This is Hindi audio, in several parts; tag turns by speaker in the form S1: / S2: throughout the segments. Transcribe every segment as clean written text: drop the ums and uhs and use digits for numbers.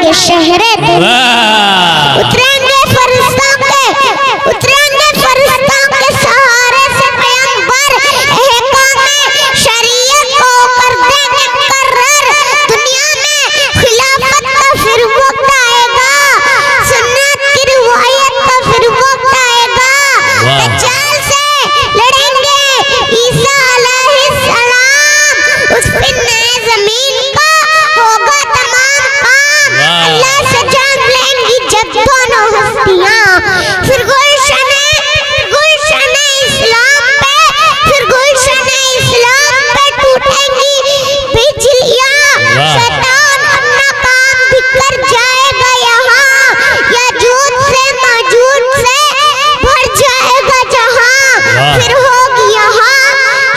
S1: के शहरे उतरेंगे फरिश्तों के सहारे से पैगंबर अहकाम शरीयत को कर देंगे मुकर्रर। दुनिया में खिलाफत का फिर वक्त आएगा, सुन्नत की रिवायत का फिर वक्त आएगा। दज्जाल से लड़ेंगे ईसा अलैहिस्सलाम, उस फिर नए जमीन का होगा तमाम काम। अल्लाह से जान लेंगी जब दोनों हस्तियां, फिर गुलशन इस्लाम पे टूटेंगी बिजलियां। शैतान अपना काम भी कर जाएगा यहाँ, याजूज से माजूज से भर जाएगा जहाँ। फिर होगी यहाँ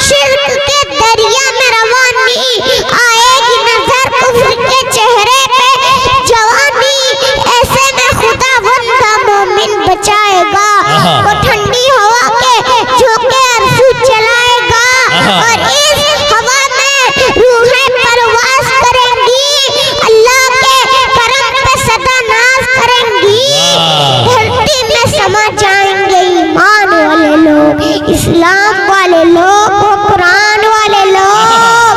S1: शिर्क के दरिया में रवानी, आएगी नजर कुफ्र के चेहरे पे जवानी। ऐसे में खुदा बंदा मोमिन बचाएगा, वो ठंडी हवा के झोंके अरसू चलाएगा और इस हवा में रूहें परवास करेंगी, अल्लाह के करम पे सदा नाज करेंगी। धरती में समा जाएंगे ईमान वाले लोग, इस्लाम वाले लोग, कुरान वाले लोग।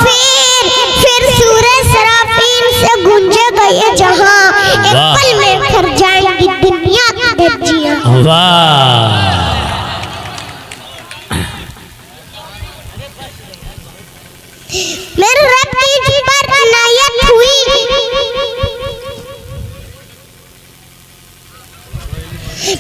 S1: फिर सूरज सराफीन से गूंजेगा ये जहां, एक पल में कर जाएंगी दुनिया की दज्जियां। मेरे रब की पर इनायत हुई,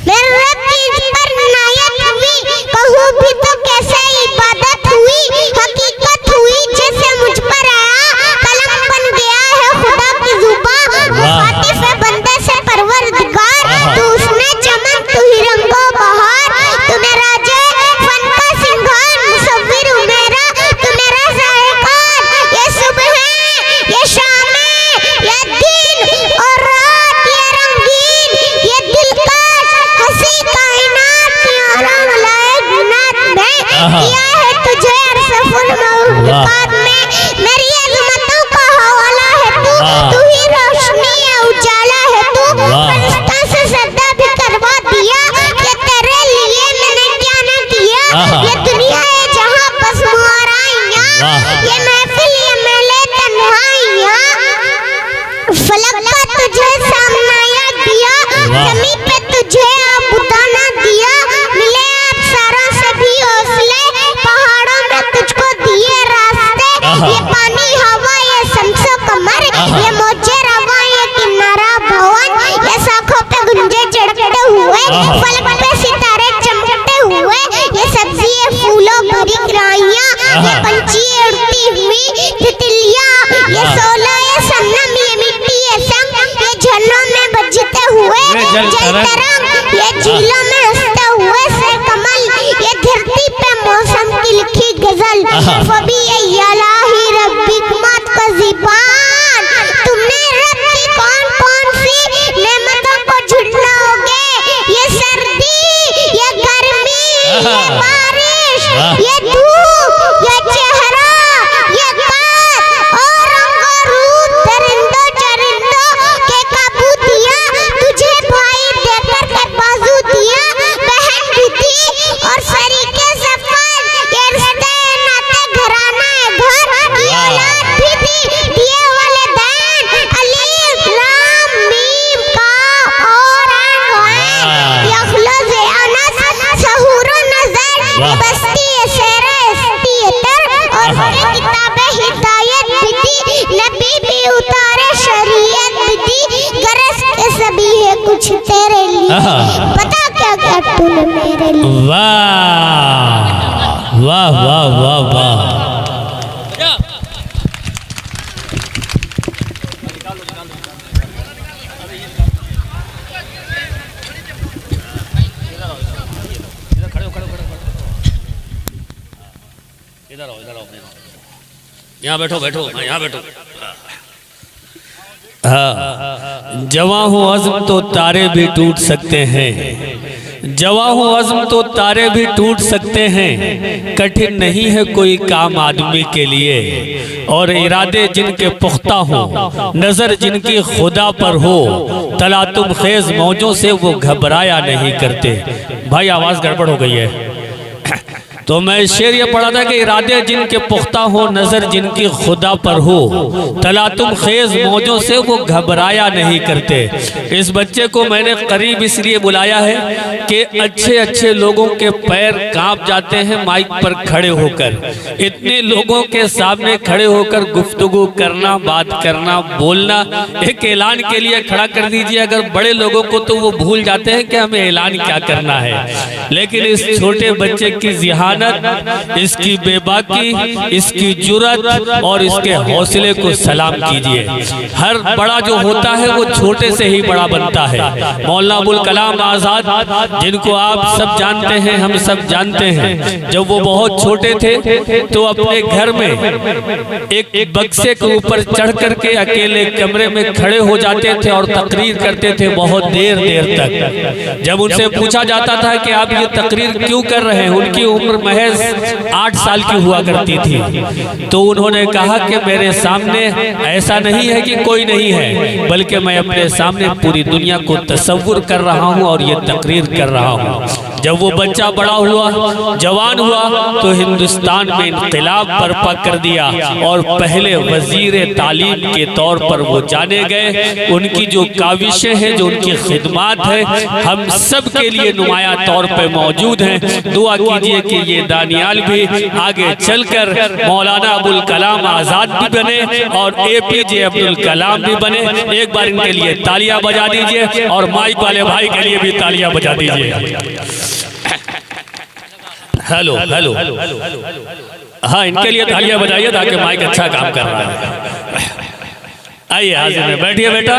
S1: मेरे रब की पर इनायत हुई, कहूँ भी तो कैसे इबादत हुई। हकीकत हुई जैसे मुझ पर आया, कलम बन गया है खुदा की जुबां। मुखातिब है बंदे से परवरदिगार, तू उसने चमन तू ही रंगो बहार। तू मेरा जय फन का सिंगार, मुसव्विर मेरा तू मेरा ज़ाहिकार। ये सुबह है ये शाम है ये दिन और रात, ये रंगीन ये दिलकश हंसी कायनात प्यारा मलाए गुनात में किया है तुझे अरसफुल मौलूकात में। मेरी अज़मतों का हवाला है तू ही रोशनी है उजाला है तू। फरिश्तों से सजदा भी करवा दिया, ये तेरे लिए मैंने क्या न किया। ये दुनिया है जहाँ बस मुआराइयाँ, ये महफिल ये मेले तन्हाइयाँ। फलक का तुझे सामनाया दिया, ज़मीन पे तुझे आबुदाना दिया। मिले आप सारों से भी हौसले, पहाड़ों में तुझको दिए रास्ते। ये पानी हवा ये शम्सो कमर, ये मोजे रवा ये किनारा भवन। ये शाखों पे गुंजे चढ़ते हुए, फलक पे सितारे चमकते हुए। ये सब्जी ये फूलों भरी ग्राहियाँ, ये पंछी ये उड़ती हुई तितलियाँ। ये सोला ये सनम ये मिट्टी ये संग, ये झरनों में बजते हुए जल तरंग। ये झीलों में हंसते हुए से कमल, ये धरती पे मौसम की लिखी गजल। फबी इलाही रब्बिक मत का ज़िबान, तुमने रब की कौन कौन सी नेमतों को झुठलाओगे। ये सर्दी ये गर्मी ये बारिश ये धूप ये चेहरा ये बात और रंगो रूप दरिंदों चरिंदों के काबू दिया। तुझे भाई देकर के बाजू दिया, बहन भी थी और शरीके सफर। ये रिश्ते नाते घराना है घर, ये औलाद भी थी दिए वाले दैन। अलीफ लाम मीम काफ और ऐन यखलज़ अनस सहूरो नजर। ये बस्ती है शेरे इस्ती तर और ये किताबे हिदायत भी दी, नबी भी उतारे शरीयत भी दी। गरज के सभी है कुछ तेरे लिए, पता क्या क्या तूने मेरे लिए।
S2: वाह वाह वाह वाह वाह। इधर आओ यहाँ बैठो बैठो यहाँ बैठो। हाँ, जवां हो अज़्म तो तारे भी टूट सकते हैं,
S3: जवा हो अज़्म तो तारे भी टूट सकते हैं, कठिन नहीं है कोई काम आदमी के लिए। और इरादे जिनके पुख्ता हो, नजर जिनकी खुदा पर हो, तलातुम खेज मौजों से वो घबराया नहीं करते। भाई आवाज गड़बड़ हो गई है। तो मैं शेर ये पढ़ा था कि इरादे जिनके पुख्ता हो, नजर जिनकी खुदा पर हो, तलातुम खेज मौजों से वो घबराया नहीं करते। इस बच्चे को मैंने करीब इसलिए बुलाया है कि अच्छे अच्छे लोगों के पैर कांप जाते हैं माइक पर खड़े होकर। इतने लोगों के सामने खड़े होकर गुफ्तगू करना, बात करना, बोलना, एक ऐलान के लिए खड़ा कर दीजिए अगर बड़े लोगों को तो वो भूल जाते हैं कि हमें ऐलान क्या करना है। लेकिन इस छोटे बच्चे की जिहानत, इसकी बेबाकी, इसकी जुर्रत और इसके हौसले को सलाम कीजिए। हर बड़ा जो होता है वो छोटे से ही बड़ा बनता है। मौलाना अबुल कलाम आज़ाद, जिनको आप सब जानते हैं, हम सब जानते हैं, जब वो बहुत छोटे थे तो अपने घर में एक बक्से के ऊपर चढ़ करके अकेले कमरे में खड़े हो जाते थे और तकरीर करते थे बहुत देर देर तक। जब उनसे पूछा जाता था कि आप ये तकरीर क्यों कर रहे हैं, उनकी उम्र महज 8 साल की हुआ करती थी, तो उन्होंने कहा कि मेरे सामने ऐसा नहीं है कि कोई नहीं है, बल्कि मैं अपने सामने पूरी दुनिया को तसव्वुर कर रहा हूँ और ये तकरीर कर रहा हूँ। जब वो बच्चा बड़ा हुआ, जवान हुआ, तो हिंदुस्तान में इनकलाब बर्पा कर दिया और पहले वजीर तालीम के तौर पर वो जाने गए। उनकी जो काविशें हैं, जो उनकी खिदमात है, हम सब के लिए नुमाया तौर पर मौजूद हैं। दुआ कीजिए कि ये दानियाल भी आगे चलकर मौलाना अबुल कलाम आज़ाद भी बने और APJ अब्दुल कलाम भी बने। एक बार इनके लिए तालियां बजा दीजिए और माइक वाले भाई के लिए भी तालियां बजा दीजिए। हेलो हेलो, हाँ इनके लिए तालियां बजाइए ताकि माइक अच्छा काम कर रहा है। आइए हाजिर में बैठिए बेटा,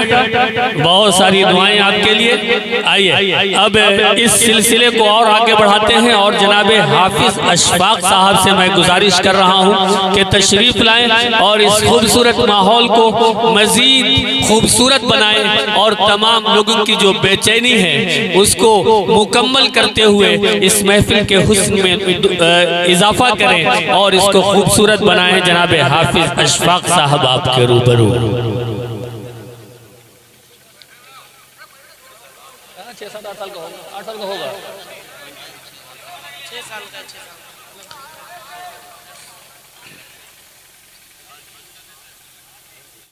S3: बहुत सारी दुआएं आपके लिए। आइए अब इस सिलसिले को और आगे बढ़ाते हैं और जनाब हाफिज अशफाक साहब से मैं गुजारिश कर रहा हूं कि तशरीफ लाएं और इस खूबसूरत माहौल को मजीद खूबसूरत बनाएं और तमाम लोगों की जो बेचैनी है उसको मुकम्मल करते हुए इस महफिल के हुस्न में इजाफा करें और इसको खूबसूरत बनाएं। जनाब हाफिज अशफाक साहब आपके रूबरू।
S2: 6-7-8 साल का होगा, 8 साल का होगा,
S4: 6 साल का